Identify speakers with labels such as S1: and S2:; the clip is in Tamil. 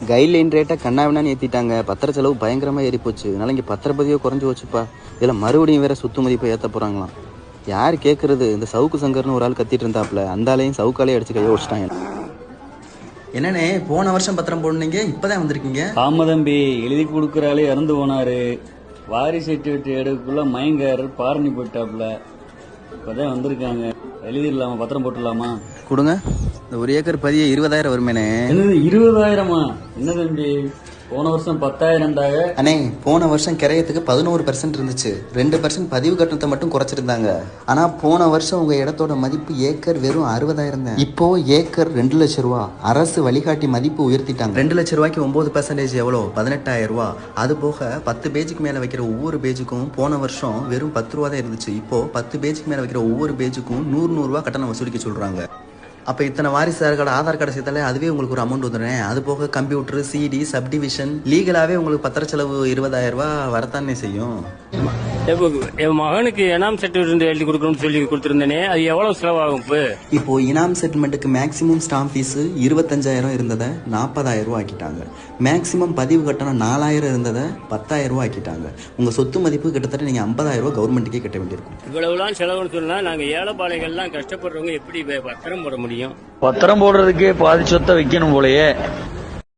S1: கைட்லைன் ரேட்டை கண்ணாவினான்னு ஏற்றிட்டாங்க. பத்திர செலவு பயங்கரமாக ஏறி போச்சு. அதனால இங்கே பத்திரப்பதியோ குறைஞ்சி வச்சுப்பா. இதில் மறுபடியும் வேற சொத்து மதிப்பை ஏற்ற போகிறாங்களாம். யார் கேட்குறது? இந்த சவுக்கு சங்கர்னு ஒரு ஆள் கத்திட்டு இருந்தாப்புல, அந்த ஆளையும் சவுக்காலே அடிச்சு கையை வச்சுட்டாங்க. என்னண்ணே போன வருஷம் பத்திரம் போடுனீங்க, இப்போதான் வந்திருக்கீங்க?
S2: ஆமா தம்பி, எழுதி கொடுக்குறாலே இறந்து போனாரு. வாரி சர்டிஃபிகேட் எடுக்கக்குள்ள மயங்காரு பாரணி போயிட்டாப்புல. இப்போதான் வந்திருக்காங்க. எழுதிடலாமா? பத்திரம் போட்டுடலாமா?
S1: கொடுங்க. இந்த 1 ஏக்கர் பதிய 20,000 வருமேனே.
S2: என்னது 20,000-மா? என்ன தம்பி, போன வருஷம் 10,000
S1: அண்ணே, போன வருஷம் கிரையத்துக்கு 11% இருந்துச்சு. 2% பதிவு கட்டணத்தை மட்டும் குறைச்சிருந்தாங்க. ஆனா போன வருஷம் உங்க இடத்தோட மதிப்பு ஏக்கர் வெறும் 60,000 தான். இப்போ ஏக்கர் 2 லட்சம் ரூபா. அரசு வழிகாட்டி மதிப்பு உயர்த்திட்டாங்க. 2 லட்சம் ரூபாய்க்கு 9% எவ்வளோ? 18,000 ரூபா. அது போக 10 பேஜுக்கு மேல வைக்கிற ஒவ்வொரு பேஜுக்கும் போன வருஷம் வெறும் 10 ரூபா தான் இருந்துச்சு. இப்போ 10 பேஜுக்கு மேல வைக்கிற ஒவ்வொரு பேஜுக்கும் 100 ரூபா கட்டணம் வசூலிக்க சொல்றாங்க. அப்போ இத்தனை வாரிசுதாரர்களோட ஆதார் கார்டு சேர்த்தாலே அதுவே உங்களுக்கு ஒரு அமௌண்ட் வந்துடுறேன். அது போக கம்ப்யூட்டர், சிடி, சப்டிவிஷன், லீகலாகவே உங்களுக்கு பத்திர செலவு 20,000 ரூபா வரத்தானே செய்யும்.
S3: என் மகனுக்கு எனாம் சர்டிஃபிகேட் எழுதி கொடுக்கணும்னு சொல்லி கொடுத்துருந்தேனே, அது எவ்வளவு செலவாகும்?
S1: இப்போ இனாம் செட்டில்மெண்ட்டுக்கு மேக்ஸிமம் ஸ்டாம்ப் ஃபீஸ் 25,000 இருந்ததை 40,000 ரூபா ஆக்கிட்டாங்க. மேக்ஸிமம் பதிவு கட்டணம் 4,000 இருந்ததை 10,000 ரூபா ஆக்கிட்டாங்க. உங்க சொத்து மதிப்பு கிட்டத்தட்ட நீங்க 50,000 ரூபா கவர்மெண்ட்டுக்கே கட்ட வேண்டியிருக்கும்.
S3: இவ்வளவுலாம் செலவுன்னு சொன்னா நாங்க ஏழைப்பாளைகள்லாம் கஷ்டப்படுறவங்க எப்படி பத்திரம் போட முடியும்?
S4: பத்திரம் போடுறதுக்கே பாதி சொத்தை வைக்கணும் போலயே.